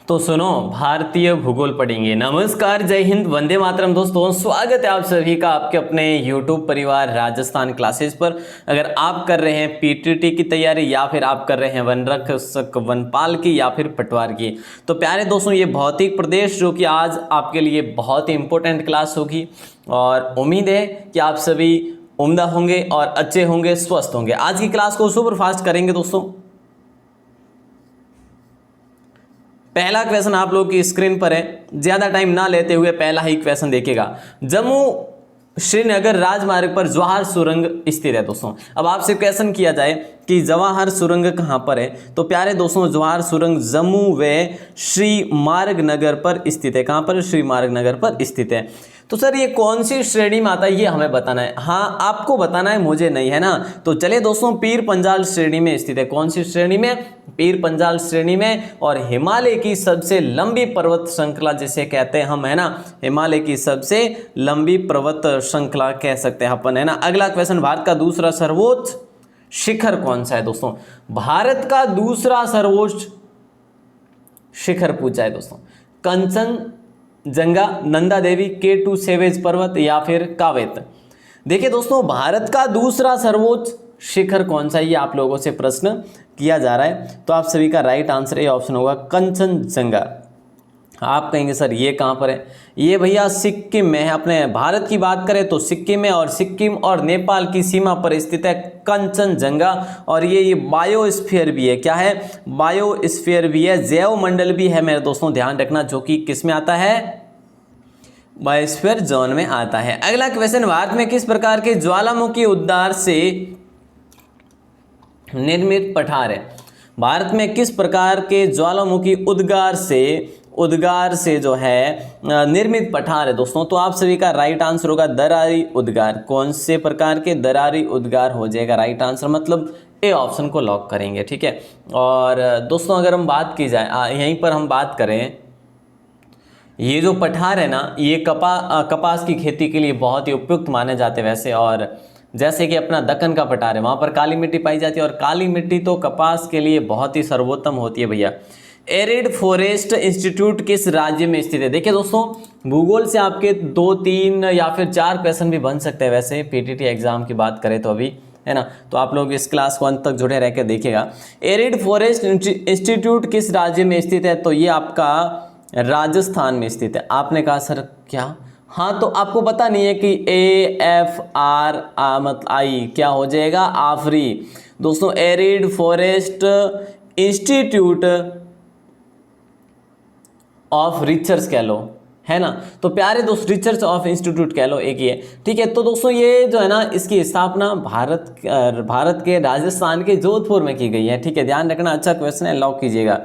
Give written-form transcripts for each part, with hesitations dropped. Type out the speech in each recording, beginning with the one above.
तो सुनो, भारतीय भूगोल पढ़ेंगे। नमस्कार, जय हिंद, वंदे मातरम। दोस्तों, स्वागत है आप सभी का आपके अपने YouTube परिवार राजस्थान क्लासेस पर। अगर आप कर रहे हैं पीटीटी की तैयारी या फिर आप कर रहे हैं वनरक्षक वनपाल की या फिर पटवार की, तो प्यारे दोस्तों, ये भौतिक प्रदेश जो कि आज आपके लिए बहुत ही इंपॉर्टेंट क्लास होगी और उम्मीद है कि आप सभी उम्दा होंगे और अच्छे होंगे, स्वस्थ होंगे। आज की क्लास को सुपर फास्ट करेंगे दोस्तों। पहला क्वेश्चन आप लोग की स्क्रीन पर है, ज्यादा टाइम ना लेते हुए पहला ही क्वेश्चन देखिएगा। जम्मू श्रीनगर राजमार्ग पर जवाहर सुरंग स्थित है दोस्तों। अब आपसे क्वेश्चन किया जाए कि जवाहर सुरंग कहां पर है, तो प्यारे दोस्तों, जवाहर सुरंग जम्मू व श्री मार्ग नगर पर स्थित है। कहां पर? श्री मार्ग नगर पर स्थित है। तो सर ये कौन सी श्रेणी में आता है, ये हमें बताना है। हाँ, आपको बताना है, मुझे नहीं, है ना। तो चलिए दोस्तों, पीर पंजाल श्रेणी में स्थित है। कौन सी श्रेणी में? पीर पंजाल श्रेणी में। और हिमालय की सबसे लंबी पर्वत श्रृंखला जिसे कहते हैं हम, है ना, हिमालय की सबसे लंबी पर्वत श्रृंखला कह सकते हैं अपन, है ना। अगला क्वेश्चन, भारत का दूसरा सर्वोच्च शिखर कौन सा है दोस्तों? भारत का दूसरा सर्वोच्च शिखर पूछा है दोस्तों। कंचनजंगा, नंदा देवी, K2 सेवेज पर्वत या फिर कावेत। देखिए दोस्तों, भारत का दूसरा सर्वोच्च शिखर कौन सा है, ये आप लोगों से प्रश्न किया जा रहा है। तो आप सभी का राइट आंसर ये ऑप्शन होगा, कंचनजंगा। आप कहेंगे सर ये कहां पर है? ये भैया सिक्किम में है। अपने भारत की बात करें तो सिक्किम में, और सिक्किम और नेपाल की सीमा पर स्थित है कंचनजंगा। और ये बायोस्फीयर भी है। क्या है? बायोस्फीयर भी है, जैव मंडल भी है मेरे दोस्तों, ध्यान रखना, जो कि किस में आता है? बायोस्फीयर जोन में आता है। अगला क्वेश्चन, भारत में किस प्रकार के ज्वालामुखी उद्गार से निर्मित पठार है? भारत में किस प्रकार के ज्वालामुखी उद्गार से जो है निर्मित पठार है दोस्तों? तो आप सभी का राइट आंसर होगा दरारी उद्गार। कौन से प्रकार के? दरारी उद्गार हो जाएगा राइट आंसर, मतलब ए ऑप्शन को लॉक करेंगे, ठीक है। और दोस्तों, अगर हम बात की जाए, यहीं पर हम बात करें, ये जो पठार है ना, ये कपास की खेती के लिए बहुत ही उपयुक्त माने जाते हैं वैसे। और जैसे कि अपना दक्कन का पठार है, वहाँ पर काली मिट्टी पाई जाती है, और काली मिट्टी तो कपास के लिए बहुत ही सर्वोत्तम होती है भैया। एरिड फॉरेस्ट इंस्टीट्यूट किस राज्य में स्थित है? देखिए दोस्तों, भूगोल से आपके 2, 3 या फिर 4 क्वेश्चन भी बन सकते हैं वैसे, पीटीटी एग्जाम की बात करें तो अभी, है ना। तो आप लोग इस क्लास को अंत तक जुड़े रह के देखिएगा। एरिड फॉरेस्ट इंस्टीट्यूट किस राज्य में स्थित है? तो ये आपका राजस्थान में स्थित है। आपने कहा सर क्या? हाँ, तो आपको पता नहीं है कि AFRI क्या हो जाएगा? आफरी। दोस्तों, arid forest institute of research कह लो, है ना। तो प्यारे दोस्त, रिसर्च ऑफ इंस्टीट्यूट कह लो, एक ही है, ठीक है। तो दोस्तों, ये जो है ना, इसकी स्थापना भारत के राजस्थान के जोधपुर में की गई है, ठीक है। ध्यान रखना, अच्छा क्वेश्चन है, लॉक कीजिएगा।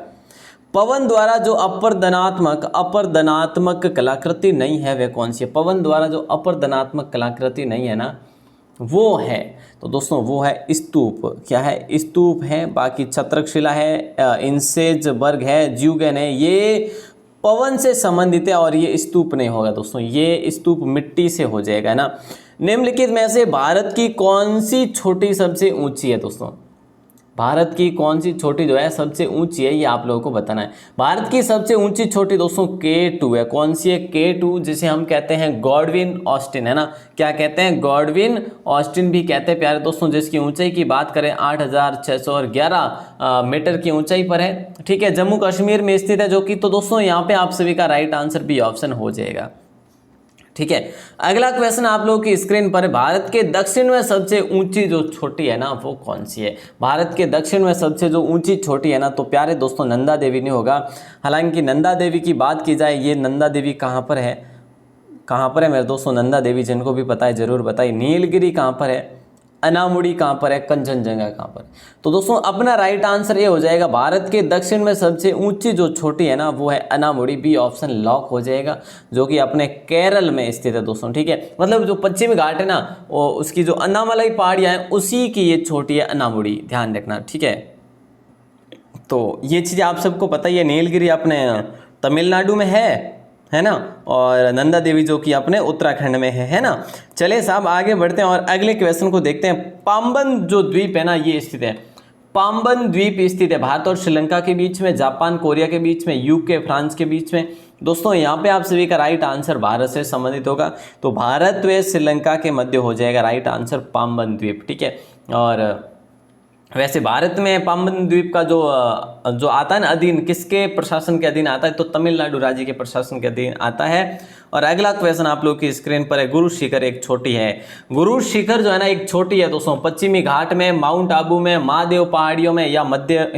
पवन द्वारा जो अपरदनात्मक कलाकृति नहीं है, वह कौन सी है? पवन द्वारा जो अपरदनात्मक कलाकृति नहीं है ना, वो है, तो दोस्तों वो है स्तूप। क्या है? स्तूप है। बाकी छत्रकशिला है, इंसेज बर्ग है, ज्यूगन है, ये पवन से संबंधित है, और ये स्तूप नहीं होगा दोस्तों, ये स्तूप मिट्टी से हो जाएगा, है ना। निम्नलिखित में से भारत की कौन सी छोटी सबसे ऊंची है दोस्तों? भारत की कौन सी छोटी जो है सबसे ऊंची है, ये आप लोगों को बताना है। भारत की सबसे ऊंची छोटी दोस्तों K2 है। कौन सी है? K2, जिसे हम कहते हैं गॉडविन ऑस्टिन, है ना। क्या कहते हैं? गॉडविन ऑस्टिन भी कहते हैं प्यारे दोस्तों, जिसकी ऊंचाई की बात करें 8611 मीटर की ऊंचाई पर है, ठीक है। जम्मू कश्मीर में स्थित है, जो कि, तो दोस्तों यहाँ पे आप सभी का राइट आंसर बी ऑप्शन हो जाएगा, ठीक है। अगला क्वेश्चन आप लोगों की स्क्रीन पर, भारत के दक्षिण में सबसे ऊंची जो छोटी है ना, वो कौन सी है? भारत के दक्षिण में सबसे जो ऊंची छोटी है ना, तो प्यारे दोस्तों नंदा देवी नहीं होगा। हालांकि नंदा देवी की बात की जाए, ये नंदा देवी कहाँ पर है? कहाँ पर है मेरे दोस्तों नंदा देवी? जिनको भी पता है जरूर बताइए। नीलगिरी कहाँ पर है? अनामुड़ी कहाँ पर है? कंचनजंगा कहाँ पर? तो दोस्तों अपना राइट आंसर ये हो जाएगा, भारत के दक्षिण में सबसे ऊंची जो छोटी है ना, वो है अनामुड़ी। बी ऑप्शन लॉक हो जाएगा, जो कि अपने केरल में स्थित है दोस्तों, ठीक है। मतलब जो पश्चिमी घाट है ना, वो उसकी जो अन्नामलाई पहाड़ियाँ हैं, उसी की ये छोटी है अनामुड़ी, ध्यान रखना, ठीक है। तो ये चीज़ आप सबको पता ही है। नीलगिरी अपने तमिलनाडु में है ना, और नंदा देवी जो कि अपने उत्तराखंड में है ना। चले साहब आगे बढ़ते हैं और अगले क्वेश्चन को देखते हैं। पाम्बन जो द्वीप है ना, ये स्थित है। पाम्बन द्वीप स्थित है? भारत और श्रीलंका के बीच में, जापान कोरिया के बीच में, यूके फ्रांस के बीच में। दोस्तों यहाँ पे आप सभी का राइट आंसर भारत से संबंधित होगा, तो भारत व श्रीलंका के मध्य हो जाएगा राइट आंसर पाम्बन द्वीप, ठीक है। और वैसे भारत में पाम्बन द्वीप का जो आता है ना अधीन, किसके प्रशासन के अधीन आता है? तो तमिलनाडु राज्य के प्रशासन के अधीन आता है। और अगला क्वेश्चन आप लोग की स्क्रीन पर है, गुरु शिखर एक छोटी है। गुरु शिखर जो है ना एक छोटी है दोस्तों, पश्चिमी घाट में, माउंट आबू में, महादेव पहाड़ियों में या मध्य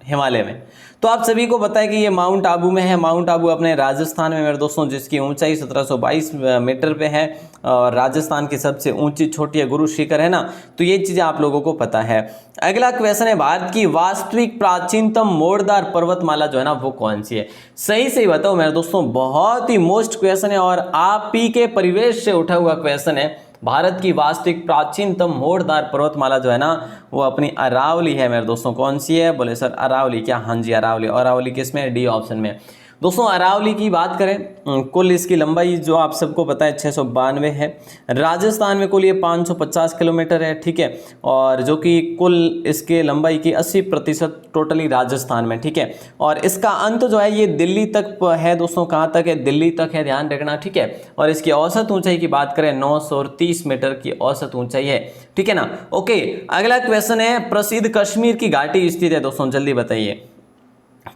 हिमालय में? तो आप सभी को पता है कि ये माउंट आबू में है। माउंट आबू अपने राजस्थान में मेरे दोस्तों, जिसकी ऊंचाई 1722 मीटर पे है और राजस्थान की सबसे ऊंची चोटी है गुरु शिखर, है ना। तो ये चीज़ें आप लोगों को पता है। अगला क्वेश्चन है, भारत की वास्तविक प्राचीनतम मोड़दार पर्वतमाला जो है ना वो कौन सी है? सही बताओ मेरे दोस्तों, बहुत ही मोस्ट क्वेश्चन है और आप ही के परिवेश से उठा हुआ क्वेश्चन है। भारत की वास्तविक प्राचीनतम मोड़दार पर्वतमाला जो है ना वो अपनी अरावली है मेरे दोस्तों। कौन सी है? बोले सर अरावली क्या? हाँ जी अरावली। और अरावली किसमें? डी ऑप्शन में। दोस्तों अरावली की बात करें, कुल इसकी लंबाई जो आप सबको पता है 692 है। राजस्थान में कुल ये 550 किलोमीटर है, ठीक है। और जो कि कुल इसके लंबाई की 80% टोटली राजस्थान में, ठीक है। और इसका अंत जो है ये दिल्ली तक है दोस्तों। कहाँ तक है? दिल्ली तक है, ध्यान रखना, ठीक है। और इसकी औसत ऊंचाई की बात करें 930 मीटर की औसत ऊंचाई है, ठीक है ना। ओके, अगला क्वेश्चन है, प्रसिद्ध कश्मीर की घाटी स्थित है दोस्तों, जल्दी बताइए।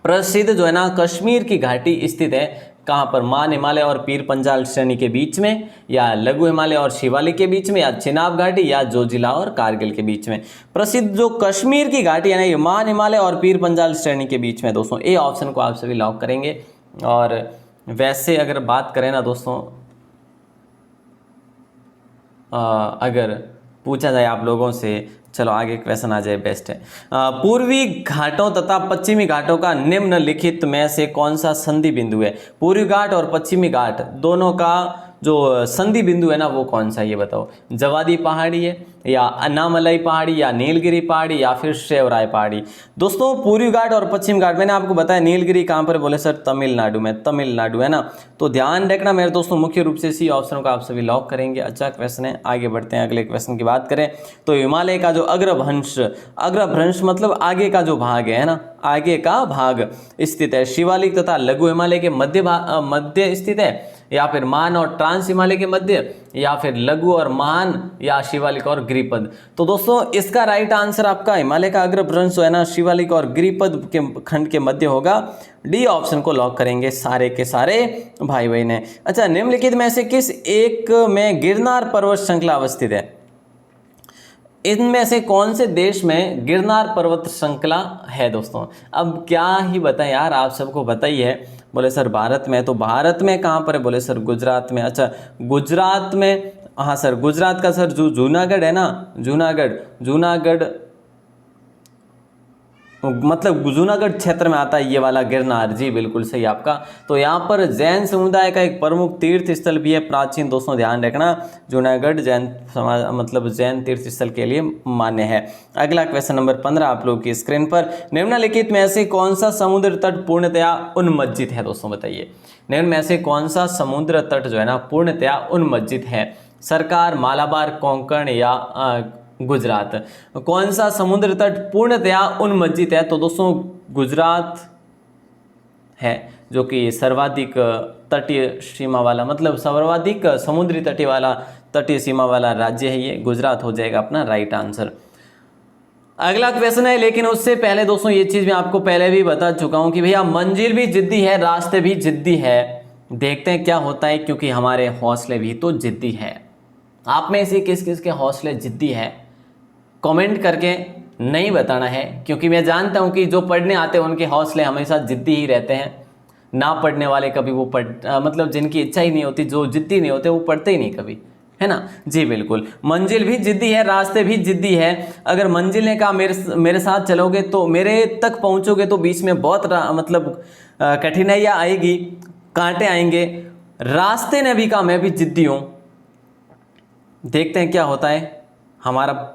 प्रसिद्ध जो है ना कश्मीर की घाटी स्थित है कहाँ पर? मान हिमालय और पीर पंजाल श्रेणी के बीच में, या लघु हिमालय और शिवालिक के बीच में, या चिनाब घाटी, या जोजिला और कारगिल के बीच में? प्रसिद्ध जो कश्मीर की घाटी है ना ये मान हिमालय और पीर पंजाल श्रेणी के बीच में दोस्तों। ए ऑप्शन को आप सभी लॉक करेंगे। और वैसे अगर बात करें ना दोस्तों, अगर पूछा जाए आप लोगों से, चलो आगे क्वेश्चन आ जाए, बेस्ट है। पूर्वी घाटों तथा पश्चिमी घाटों का निम्नलिखित में से कौन सा संधि बिंदु है? पूर्वी घाट और पश्चिमी घाट दोनों का जो संधि बिंदु है ना वो कौन सा है ये बताओ। जवादी पहाड़ी है, या अन्नामलई पहाड़ी, या नीलगिरी पहाड़ी, या फिर शेवराय पहाड़ी? दोस्तों पूर्वी घाट और पश्चिम घाट, मैंने आपको बताया नीलगिरी कहाँ पर? बोले सर तमिलनाडु में, तमिलनाडु है ना। तो ध्यान रखना मेरे दोस्तों, मुख्य रूप से सी ऑप्शन को आप सभी लॉक करेंगे। अच्छा क्वेश्चन है, आगे बढ़ते हैं। अगले क्वेश्चन की बात करें तो हिमालय का जो अग्रभ्रंश मतलब आगे का जो भाग है ना, आगे का भाग स्थित है शिवालिक तथा लघु हिमालय के मध्य स्थित है, या फिर मान और ट्रांस हिमालय के मध्य, या फिर लघु और महान, या शिवालिक और गिरिपद? तो दोस्तों इसका राइट आंसर आपका हिमालय का अग्रभ्रंश जो है ना शिवालिक और गिरिपद के खंड के मध्य होगा। डी ऑप्शन को लॉक करेंगे सारे के सारे भाई बहन है। अच्छा, निम्नलिखित में से किस एक में गिरनार पर्वत श्रृंखला अवस्थित है? इनमें से कौन से देश में गिरनार पर्वत श्रृंखला है दोस्तों? अब क्या ही बताएं यार, आप सबको पता ही है। बोले सर भारत में, तो भारत में कहाँ पर है? बोले सर गुजरात में। अच्छा गुजरात में, हाँ सर गुजरात का सर जो जूनागढ़ है ना, जूनागढ़ मतलब जूनागढ़ क्षेत्र में आता है ये वाला गिरनार। जी बिल्कुल सही आपका। तो यहाँ पर जैन समुदाय का एक प्रमुख तीर्थ स्थल भी है प्राचीन दोस्तों, ध्यान रखना। जूनागढ़ जैन समाज मतलब जैन तीर्थ स्थल के लिए मान्य है। अगला क्वेश्चन नंबर 15 आप लोग की स्क्रीन पर, निम्नलिखित में से कौन सा समुद्र तट पूर्णतया उन्मज्जित है दोस्तों? बताइए, निम्न में से कौन सा समुद्र तट जो है ना पूर्णतया उन्मज्जित है? सरकार, मालाबार, कोंकण, या गुजरात? कौन सा समुद्र तट पूर्णतया उन्मज्जित है? तो दोस्तों गुजरात है, जो कि सर्वाधिक तटीय सीमा वाला मतलब सर्वाधिक समुद्री तटीय सीमा वाला राज्य है ये। गुजरात हो जाएगा अपना राइट आंसर। अगला क्वेश्चन है, लेकिन उससे पहले दोस्तों ये चीज मैं आपको पहले भी बता चुका हूं कि भैया मंजिल भी जिद्दी है, रास्ते भी जिद्दी है। देखते हैं क्या होता है, क्योंकि हमारे हौसले भी तो जिद्दी है। आप में से किस किस के हौसले जिद्दी है कमेंट करके नहीं बताना है, क्योंकि मैं जानता हूं कि जो पढ़ने आते हैं उनके हौसले हमेशा जिद्दी ही रहते हैं। ना पढ़ने वाले कभी वो मतलब जिनकी इच्छा ही नहीं होती, जो जिद्दी नहीं होते वो पढ़ते ही नहीं कभी, है ना। जी बिल्कुल, मंजिल भी जिद्दी है, रास्ते भी जिद्दी है। अगर मंजिल ने कहा मेरे साथ चलोगे तो मेरे तक पहुंचोगे, तो बीच में बहुत मतलब कठिनाइयाँ आएगी, कांटे आएंगे। रास्ते ने भी कहा मैं भी जिद्दी हूँ। देखते हैं क्या होता है। हमारा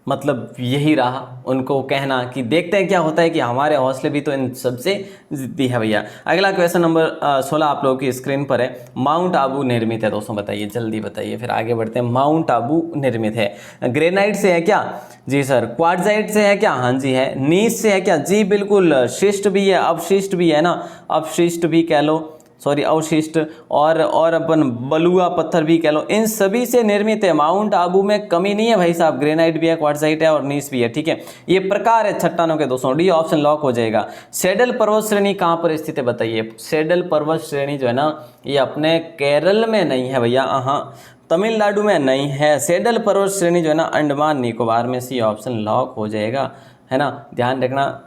मतलब यही रहा उनको कहना कि देखते हैं क्या होता है कि हमारे हौसले भी तो इन सबसे जिद्दी है भैया। अगला क्वेश्चन नंबर 16 आप लोगों की स्क्रीन पर है। माउंट आबू निर्मित है दोस्तों, बताइए जल्दी बताइए, फिर आगे बढ़ते हैं। माउंट आबू निर्मित है ग्रेनाइट से है क्या? जी सर। क्वार्टजाइट से है क्या? हाँ जी है। नीस से है क्या? जी बिल्कुल। शिष्ट भी है, अवशिष्ट भी है ना, अवशिष्ट भी कह लो, सॉरी अवशिष्ट, और अपन बलुआ पत्थर भी कह लो, इन सभी से निर्मित है। माउंट आबू में कमी नहीं है भाई साहब, ग्रेनाइट भी है, क्वार्टजाइट है और नीस भी है, ठीक है। ये प्रकार है चट्टानों के दोस्तों, डी ऑप्शन लॉक हो जाएगा। सैडल पर्वत श्रेणी कहाँ पर स्थित है बताइए? सैडल पर्वत श्रेणी जो है ना, ये अपने केरल में नहीं है भैया, हाँ तमिलनाडु में नहीं है। सैडल पर्वत श्रेणी जो है ना अंडमान निकोबार में, सी ऑप्शन लॉक हो जाएगा, है ना, ध्यान रखना।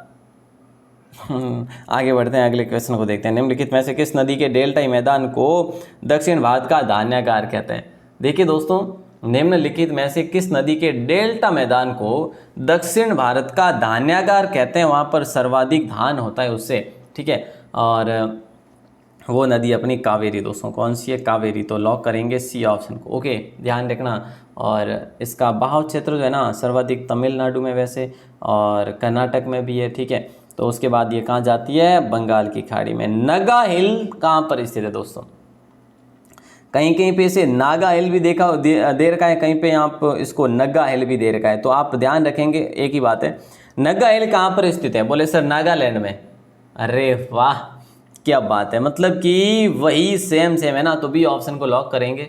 आगे बढ़ते हैं, अगले क्वेश्चन को देखते हैं। निम्नलिखित में से किस नदी के डेल्टाई मैदान को दक्षिण भारत का धान्यागार कहते हैं? देखिए दोस्तों, निम्नलिखित में से किस नदी के डेल्टा मैदान को दक्षिण भारत का धान्यागार कहते हैं? वहाँ पर सर्वाधिक धान होता है उससे, ठीक है। और वो नदी अपनी कावेरी दोस्तों, कौन सी है? कावेरी। तो लॉक करेंगे सी ऑप्शन को, ओके ध्यान रखना। और इसका बहाव क्षेत्र जो है ना सर्वाधिक तमिलनाडु में वैसे, और कर्नाटक में भी है, ठीक है। तो उसके बाद ये कहाँ जाती है? बंगाल की खाड़ी में। नगा हिल कहाँ पर स्थित है दोस्तों? कहीं कहीं पे इसे नागा हिल भी दे रखा है, कहीं पे आप इसको नगा हिल भी दे रखा है, तो आप ध्यान रखेंगे एक ही बात है। नगा हिल कहाँ पर स्थित है? बोले सर नागालैंड में। अरे वाह क्या बात है, मतलब कि वही सेम है ना, तो बी ऑप्शन को लॉक करेंगे।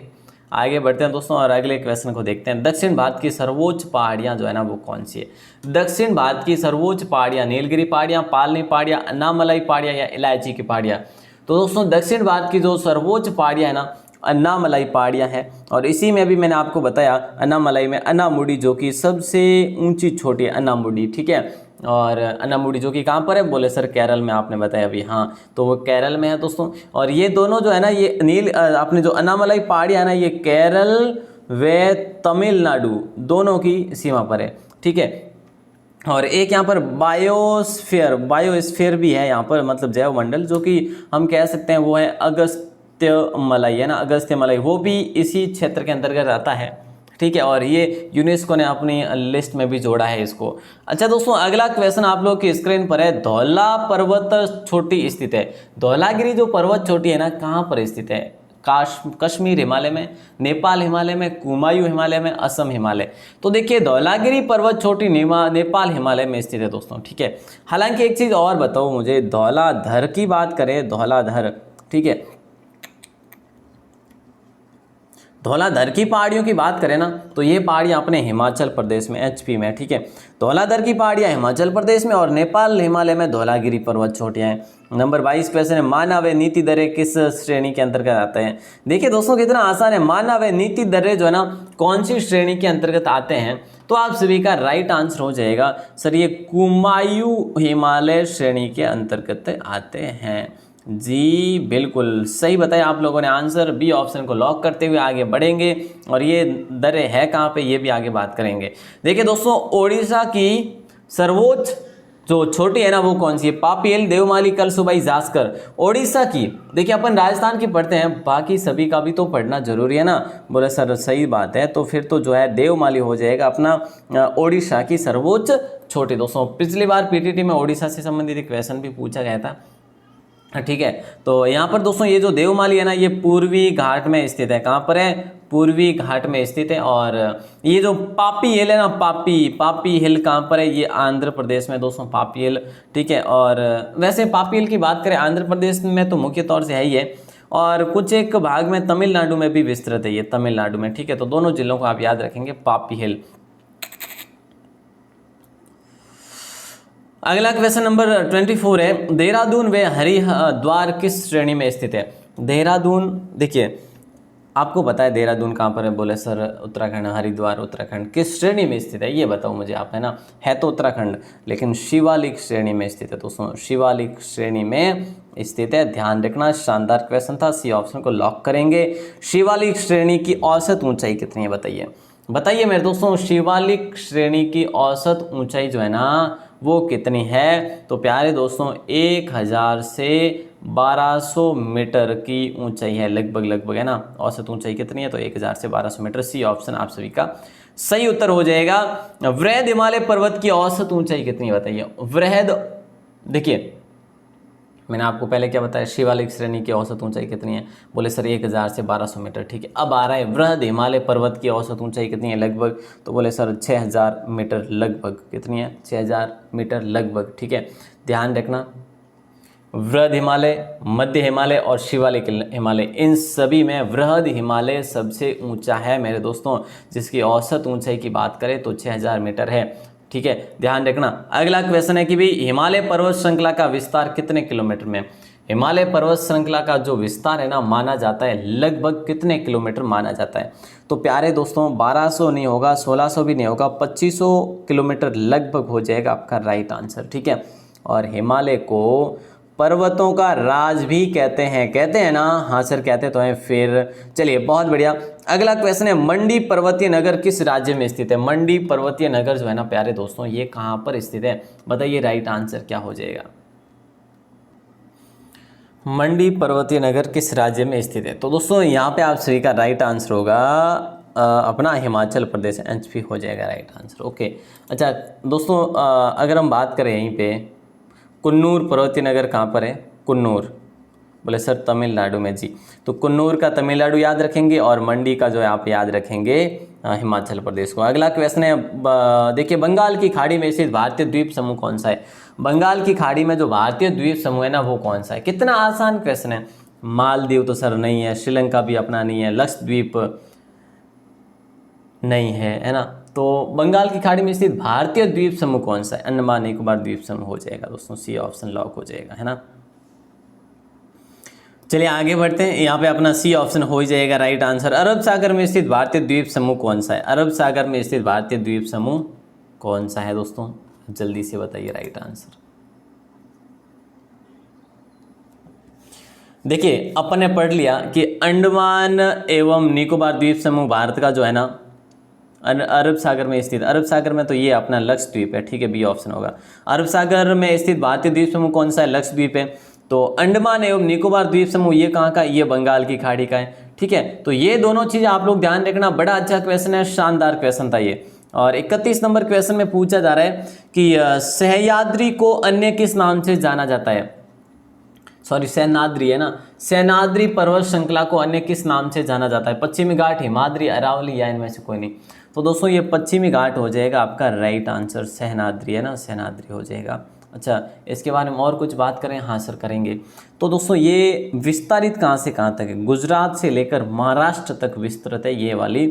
आगे बढ़ते हैं दोस्तों और अगले क्वेश्चन को देखते हैं। दक्षिण भारत की सर्वोच्च पहाड़ियाँ जो है ना वो कौन सी है? दक्षिण भारत की सर्वोच्च पहाड़ियाँ नीलगिरी पहाड़ियाँ, पालनी पहाड़ियाँ, अन्नामलाई पहाड़ियाँ या इलायची की पहाड़ियाँ? तो दोस्तों दक्षिण भारत की जो सर्वोच्च पहाड़ियाँ है ना अन्नामलाई पहाड़ियाँ हैं, और इसी में भी मैंने आपको बताया अन्नामलाई में अन्नामुडी जो कि सबसे ऊंची छोटी है, अन्नामुडी, ठीक है। और अन्नामुडी जो कि कहाँ पर है? बोले सर केरल में, आपने बताया अभी, हाँ तो वो केरल में है दोस्तों। और ये दोनों जो है ना, ये अपने जो अन्नामलाई पहाड़ियाँ है ना, ये केरल व तमिलनाडु दोनों की सीमा पर है, ठीक है। और एक यहाँ पर बायोस्फीयर भी है यहाँ पर, मतलब जैव मंडल, जो कि हम कह सकते हैं वो है अगस्त्यमलाई, है ना, अगस्त्यमलाई, वो भी इसी क्षेत्र के अंतर्गत आता है, ठीक है। और ये यूनेस्को ने अपनी लिस्ट में भी जोड़ा है इसको। अच्छा दोस्तों अगला क्वेश्चन आप लोग की स्क्रीन पर है। धौला पर्वत चोटी स्थित है। धौलागिरी जो पर्वत चोटी है ना कहाँ पर स्थित है? कश्मीर हिमालय में, नेपाल हिमालय में, कुमायूं हिमालय में, असम हिमालय। तो देखिए धौलागिरी पर्वत चोटी नेपाल हिमालय में स्थित है दोस्तों, ठीक है। हालांकि एक चीज़ और बताओ मुझे, धौलाधर की बात करें, धौलाधर, ठीक है, धौलाधर की पहाड़ियों की बात करें ना, तो ये पहाड़ियाँ अपने हिमाचल प्रदेश में, एचपी में, ठीक है। धौलाधर की पहाड़ियाँ हिमाचल प्रदेश में और नेपाल हिमालय में धौलागिरी पर्वत चोटियाँ हैं। नंबर 22 क्वेश्चन है, माना व नीति दर्रे किस श्रेणी के अंतर्गत आते हैं? देखिए दोस्तों कितना आसान है, माना व नीति दर्रे जो है ना कौन सी श्रेणी के अंतर्गत आते हैं? तो आप सभी का राइट आंसर हो जाएगा सर ये कुमायूं हिमालय श्रेणी के अंतर्गत आते हैं। जी बिल्कुल सही बताया आप लोगों ने आंसर, बी ऑप्शन को लॉक करते हुए आगे बढ़ेंगे। और ये दर्रे है कहाँ पे ये भी आगे बात करेंगे। देखिए दोस्तों ओडिशा की सर्वोच्च जो छोटी है ना वो कौन सी है? पापीएल, देवमाली, कलसुबाई, जास्कर। ओडिशा की, देखिए अपन राजस्थान की पढ़ते हैं, बाकी सभी का भी तो पढ़ना जरूरी है ना। बोले सर सही बात है, तो फिर तो जो है देवमाली हो जाएगा अपना ओडिशा की सर्वोच्च छोटी। दोस्तों पिछली बार पीटीटी में ओडिशा से संबंधित एक क्वेश्चन भी पूछा गया था, ठीक है। तो यहाँ पर दोस्तों ये जो देवमाली है ना ये पूर्वी घाट में स्थित है। कहाँ पर है? पूर्वी घाट में स्थित है। और ये जो पापी हिल है ना, पापी हिल कहाँ पर है? ये आंध्र प्रदेश में दोस्तों, पापी हिल, ठीक है। और वैसे पापी हिल की बात करें आंध्र प्रदेश में तो मुख्य तौर से है ही है, और कुछ एक भाग में तमिलनाडु में भी विस्तृत है ये, तमिलनाडु में, ठीक है। तो दोनों जिलों को आप याद रखेंगे, पापी हिल। अगला क्वेश्चन नंबर 24 है, देहरादून व हरिद्वार किस श्रेणी में स्थित है? देहरादून, देखिए आपको पता है देहरादून कहाँ पर है? बोले सर उत्तराखंड। हरिद्वार उत्तराखंड, किस श्रेणी में स्थित है ये बताओ मुझे आप, है ना। है तो उत्तराखंड लेकिन शिवालिक श्रेणी में स्थित है दोस्तों, शिवालिक श्रेणी में स्थित है, ध्यान रखना। शानदार क्वेश्चन था, सी ऑप्शन को लॉक करेंगे। शिवालिक श्रेणी की औसत ऊंचाई कितनी है बताइए? बताइए मेरे दोस्तों शिवालिक श्रेणी की औसत ऊंचाई जो है ना वो कितनी है? तो प्यारे दोस्तों 1000 से 1200 मीटर की ऊंचाई है लगभग, है ना। औसत ऊंचाई कितनी है? तो 1000 से 1200 मीटर, सी ऑप्शन आप सभी का सही उत्तर हो जाएगा। वृहद हिमालय पर्वत की औसत ऊंचाई कितनी है बताइए। वृहद, देखिए मैंने आपको पहले क्या बताया, शिवालिक श्रेणी की औसत ऊंचाई कितनी है, बोले सर 1000 से 1200 मीटर। ठीक है, अब आ रहा है वृहद हिमालय पर्वत की औसत ऊंचाई कितनी है लगभग, तो बोले सर 6000 मीटर लगभग। कितनी है, 6000 मीटर लगभग। ठीक है, ध्यान रखना वृहद हिमालय, मध्य हिमालय और शिवालिक हिमालय, इन सभी में वृहद हिमालय सबसे ऊंचा है मेरे दोस्तों, जिसकी औसत ऊंचाई की बात करें तो 6000 मीटर है। ठीक है, ध्यान रखना। अगला क्वेश्चन है कि भाई हिमालय पर्वत श्रृंखला का विस्तार कितने किलोमीटर में। हिमालय पर्वत श्रृंखला का जो विस्तार है ना, माना जाता है लगभग कितने किलोमीटर माना जाता है। तो प्यारे दोस्तों 1200 नहीं होगा, 1600 भी नहीं होगा, 2500 किलोमीटर लगभग हो जाएगा आपका राइट आंसर। ठीक है, और हिमालय को पर्वतों का राज भी कहते हैं ना। हाँ सर कहते तो हैं। फिर चलिए बहुत बढ़िया। अगला क्वेश्चन है मंडी पर्वतीय नगर किस राज्य में स्थित है। मंडी पर्वतीय नगर जो है ना प्यारे दोस्तों, ये कहाँ पर स्थित है बताइए, राइट आंसर क्या हो जाएगा। मंडी पर्वतीय नगर किस राज्य में स्थित है। तो दोस्तों यहाँ पे आप सभी का राइट आंसर होगा अपना हिमाचल प्रदेश, एचपी हो जाएगा राइट आंसर। ओके, अच्छा दोस्तों अगर हम बात करें यहीं पे कुन्नूर पर्वतीय नगर कहाँ पर है, कुन्नूर, बोले सर तमिलनाडु में जी। तो कुन्नूर का तमिलनाडु याद रखेंगे और मंडी का जो है आप याद रखेंगे हिमाचल प्रदेश को। अगला क्वेश्चन है देखिए बंगाल की खाड़ी में स्थित भारतीय द्वीप समूह कौन सा है। बंगाल की खाड़ी में जो भारतीय द्वीप समूह है ना वो कौन सा है। कितना आसान क्वेश्चन है। मालदीव तो सर नहीं है, श्रीलंका भी अपना नहीं है, लक्षद्वीप नहीं है ना। तो बंगाल की खाड़ी में स्थित भारतीय द्वीप समूह कौन सा है, अंडमान निकोबार द्वीप समूह हो जाएगा दोस्तों, सी ऑप्शन लॉक हो जाएगा, है ना। चलिए आगे बढ़ते हैं, यहाँ पे अपना सी ऑप्शन हो जाएगा राइट आंसर। अरब सागर में स्थित भारतीय द्वीप समूह कौन सा है। अरब सागर में स्थित भारतीय द्वीप समूह कौन सा है दोस्तों, जल्दी से बताइए राइट आंसर। देखिए अपन ने पढ़ लिया कि अंडमान एवं निकोबार द्वीप समूह भारत का जो है ना अरब सागर में स्थित, अरब सागर में तो ये अपना लक्षद्वीप है। ठीक है, बी ऑप्शन होगा। अरब सागर में स्थित भारतीय द्वीप समूह कौन सा है, लक्षद्वीप है। तो अंडमान एवं निकोबार द्वीप समूह ये कहाँ का, ये बंगाल की खाड़ी का है। ठीक है, तो ये दोनों चीजें आप लोग ध्यान रखना। बड़ा अच्छा क्वेश्चन है, शानदार क्वेश्चन था ये। और 31 नंबर क्वेश्चन में पूछा जा रहा है कि सह्याद्री को अन्य किस नाम से जाना जाता है। सॉरी सह्याद्री है ना, सह्याद्री पर्वत श्रृंखला को अन्य किस नाम से जाना जाता है। पश्चिमी घाट, हिमाद्री, अरावली या इनमें से कोई नहीं। तो दोस्तों ये पश्चिमी घाट हो जाएगा आपका राइट आंसर, सह्याद्री है ना, सह्याद्री हो जाएगा। अच्छा इसके बारे में और कुछ बात करें, हाँ सर करेंगे। तो दोस्तों ये विस्तारित कहाँ से कहाँ तक है, गुजरात से लेकर महाराष्ट्र तक विस्तृत है ये वाली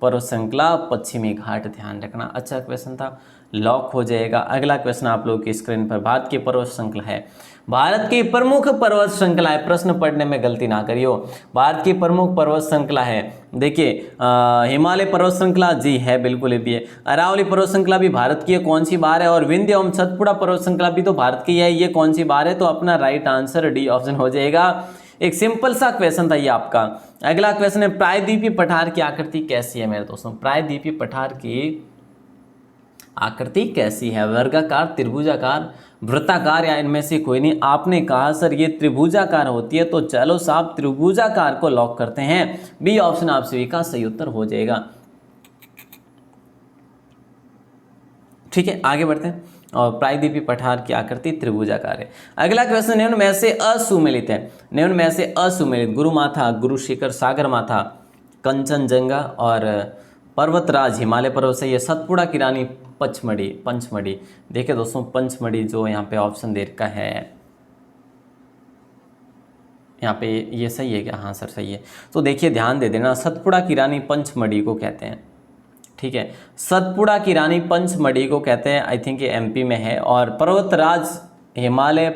पर्वत श्रृंखला, पश्चिमी घाट, ध्यान रखना। अच्छा क्वेश्चन था, लॉक हो जाएगा। अगला क्वेश्चन आप लोगों की स्क्रीन पर, भारत की पर्वत श्रृंखला है, भारत की प्रमुख पर्वत श्रृंखला है। प्रश्न पढ़ने में गलती ना करियो, भारत की प्रमुख पर्वत श्रृंखला है। देखिए हिमालय पर्वत श्रृंखला जी है, बिल्कुल ये भी है। अरावली पर्वत श्रृंखला भी भारत की है, कौन सी बार है। और विंध्य एवं सतपुड़ा पर्वत श्रृंखला भी तो भारत की है, ये कौन सी बार है। तो अपना राइट आंसर डी ऑप्शन हो जाएगा। एक सिंपल सा क्वेश्चन था ये आपका। अगला क्वेश्चन है प्रायद्वीपीय पठार की आकृति कैसी है मेरे दोस्तों। प्रायद्वीपीय पठार की आकृति कैसी है, वर्गाकार, त्रिभुजाकार, वृत्ताकार या इनमें से कोई नहीं। आपने कहा सर ये त्रिभुजाकार होती है, तो चलो साहब त्रिभुजाकार को लॉक करते हैं। बी ऑप्शन आप सभी का सही उत्तर हो जाएगा। ठीक है आगे बढ़ते हैं। और प्रायद्वीपीय पठार की आकृति त्रिभुजाकार है। अगला क्वेश्चन निम्न में से असुमेलित है। निम्न में से असुमेलित गुरुमाथा, गुरुशिखर, सागरमाथा, कंचनजंगा और पर्वतराज हिमालय पर्वत से ये सतपुड़ा की रानी पंचमढ़ी। देखिए दोस्तों पंचमढ़ी जो यहाँ पे ऑप्शन दे रखा है, यहाँ पे ये सही है क्या, हाँ सर सही है। तो देखिए ध्यान दे देना, सतपुड़ा की रानी पंचमढ़ी को कहते हैं। ठीक है, सतपुड़ा की रानी पंचमढ़ी को कहते हैं, आई थिंक ये एमपी में है। और पर्वतराज हिमालय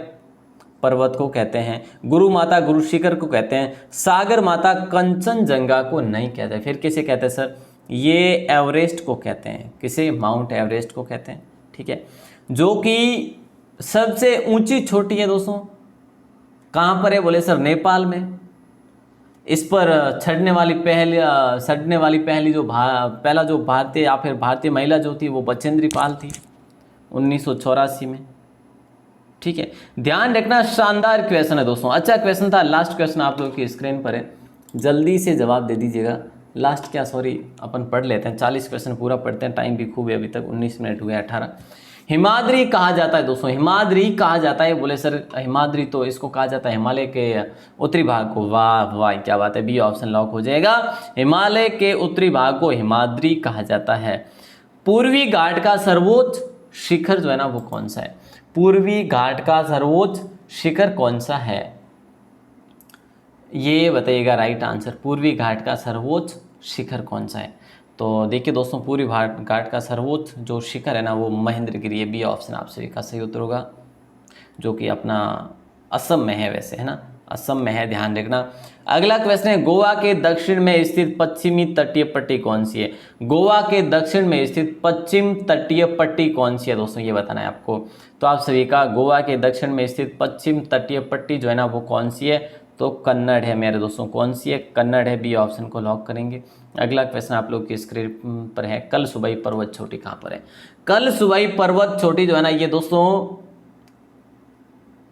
पर्वत को कहते हैं, गुरु माता गुरुशिखर को कहते हैं, सागर माता कंचनजंगा को नहीं कहते। फिर किसे कहते हैं सर, ये एवरेस्ट को कहते हैं। किसे, माउंट एवरेस्ट को कहते हैं। ठीक है, जो कि सबसे ऊंची चोटी है दोस्तों, कहाँ पर है बोले सर, नेपाल में। इस पर चढ़ने वाली पहली जो पहला जो भारतीय या फिर भारतीय महिला जो थी वो बचेंद्री पाल थी 1984 में। ठीक है, ध्यान रखना, शानदार क्वेश्चन है दोस्तों, अच्छा क्वेश्चन था। लास्ट क्वेश्चन आप लोगों की स्क्रीन पर है, जल्दी से जवाब दे दीजिएगा लास्ट क्या, सॉरी अपन पढ़ लेते हैं, 40 क्वेश्चन पूरा पढ़ते हैं, टाइम भी खूब है, अभी तक 19 मिनट हुए 18। हिमाद्री कहा जाता है दोस्तों, हिमाद्री कहा जाता है। बोले सर हिमाद्री तो इसको कहा जाता है हिमालय के उत्तरी भाग को, वाह वाह क्या बात है, बी ऑप्शन लॉक हो जाएगा। हिमालय के उत्तरी भाग को हिमाद्री कहा जाता है। पूर्वी घाट का सर्वोच्च शिखर जो है ना वो कौन सा है? पूर्वी घाट का सर्वोच्च शिखर कौन सा है, ये बताइएगा राइट आंसर। पूर्वी घाट का सर्वोच्च शिखर कौन सा है? तो देखिए दोस्तों, पूर्वी घाट का सर्वोच्च जो शिखर है ना वो महेंद्रगिरी है। बी ऑप्शन आप सभी का सही उत्तर होगा, जो कि अपना असम में है वैसे, है ना, असम में है, ध्यान रखना। अगला क्वेश्चन है, गोवा के दक्षिण में स्थित पश्चिमी तटीय पट्टी कौन सी है? गोवा के दक्षिण में स्थित पश्चिम तटीय पट्टी कौन सी है दोस्तों, ये बताना है आपको। तो आप सभी का गोवा के दक्षिण में स्थित पश्चिम तटीय पट्टी जो है ना वो कौन सी है? तो कन्नड़ है मेरे दोस्तों। कौन सी है? कन्नड़ है। बी ऑप्शन को लॉक करेंगे। अगला क्वेश्चन आप लोग की स्क्रीन पर है, कल सुबई पर्वत चोटी कहाँ पर है? कल सुबई पर्वत चोटी जो है ना ये दोस्तों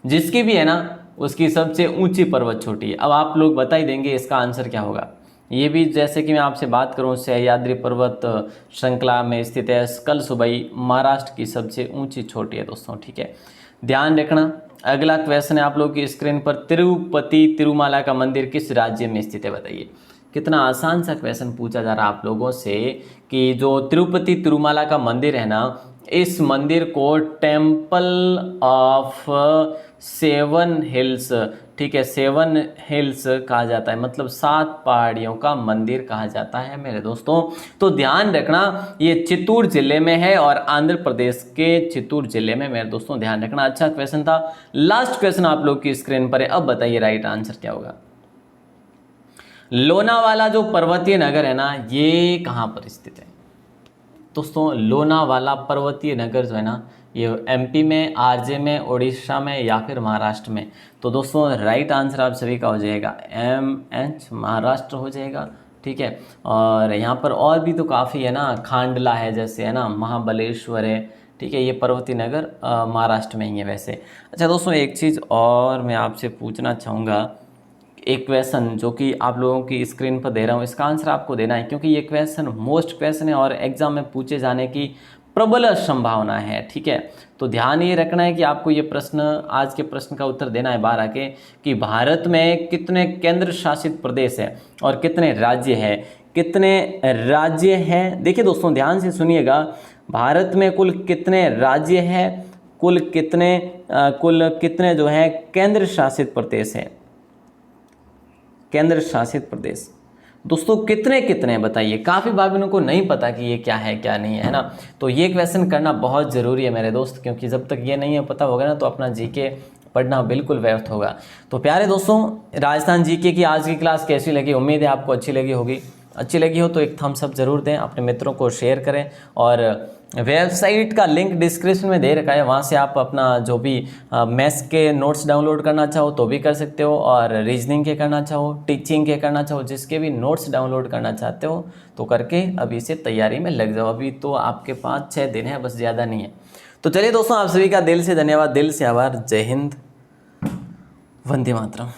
जिसकी भी है ना उसकी सबसे ऊंची पर्वत चोटी है। अब आप लोग बता ही देंगे इसका आंसर क्या होगा। ये भी जैसे कि मैं आपसे बात करूं, सह्याद्री पर्वत श्रृंखला में स्थित है। कल सुबई महाराष्ट्र की सबसे ऊंची चोटी है दोस्तों, ठीक है, ध्यान रखना। अगला क्वेश्चन है आप लोग की स्क्रीन पर, तिरुपति तिरुमाला का मंदिर किस राज्य में स्थित है? बताइए। कितना आसान सा क्वेश्चन पूछा जा रहा है आप लोगों से कि जो तिरुपति तिरुमाला का मंदिर है ना, इस मंदिर को टेम्पल ऑफ सेवन हिल्स, ठीक है, सेवन हिल्स कहा जाता है, मतलब 7 पहाड़ियों का मंदिर कहा जाता है मेरे दोस्तों। तो ध्यान रखना, ये चित्तूर जिले में है और आंध्र प्रदेश के चित्तूर जिले में मेरे दोस्तों, ध्यान रखना। अच्छा क्वेश्चन था। लास्ट क्वेश्चन आप लोग की स्क्रीन पर है, अब बताइए राइट आंसर क्या होगा। लोनावाला जो पर्वतीय नगर है ना ये कहाँ पर स्थित है दोस्तों? लोनावाला पर्वतीय नगर जो है ना ये एमपी में, आरजे में, उड़ीसा में या फिर महाराष्ट्र में? तो दोस्तों राइट आंसर आप सभी का हो जाएगा MH, महाराष्ट्र हो जाएगा, ठीक है। और यहाँ पर और भी तो काफ़ी है ना, खांडला है जैसे, है ना, महाबलेश्वर है, ठीक है, ये पर्वतीय नगर महाराष्ट्र में ही है वैसे। अच्छा दोस्तों, एक चीज़ और मैं आपसे पूछना चाहूँगा, एक क्वेश्चन जो कि आप लोगों की स्क्रीन पर दे रहा हूँ, इसका आंसर आपको देना है, क्योंकि ये क्वेश्चन मोस्ट क्वेश्चन है और एग्जाम में पूछे जाने की प्रबल संभावना है, ठीक है। तो ध्यान ये रखना है कि आपको ये प्रश्न, आज के प्रश्न का उत्तर देना है बाहर आके, कि भारत में कितने केंद्र शासित प्रदेश है और कितने राज्य है, कितने राज्य हैं। देखिए दोस्तों ध्यान से सुनिएगा, भारत में कुल कितने राज्य हैं, कुल कितने जो है केंद्र शासित प्रदेश हैं, केंद्र शासित प्रदेश दोस्तों कितने बताइए। काफ़ी भाइयों को नहीं पता कि ये क्या है क्या नहीं है ना, तो ये क्वेश्चन करना बहुत ज़रूरी है मेरे दोस्त, क्योंकि जब तक ये नहीं है पता होगा ना तो अपना जीके पढ़ना बिल्कुल व्यर्थ होगा। तो प्यारे दोस्तों, राजस्थान जीके की आज की क्लास कैसी लगी? उम्मीद है आपको अच्छी लगी होगी। अच्छी लगी हो तो एक थम्स अप ज़रूर दें, अपने मित्रों को शेयर करें, और वेबसाइट का लिंक डिस्क्रिप्शन में दे रखा है, वहाँ से आप अपना जो भी मैथ्स के नोट्स डाउनलोड करना चाहो तो भी कर सकते हो, और रीजनिंग के करना चाहो, टीचिंग के करना चाहो, जिसके भी नोट्स डाउनलोड करना चाहते हो तो करके अभी से तैयारी में लग जाओ। अभी तो आपके पास 6 दिन है, बस ज़्यादा नहीं है। तो चलिए दोस्तों, आप सभी का दिल से धन्यवाद, दिल से आभार। जय हिंद, वंदे मातरम।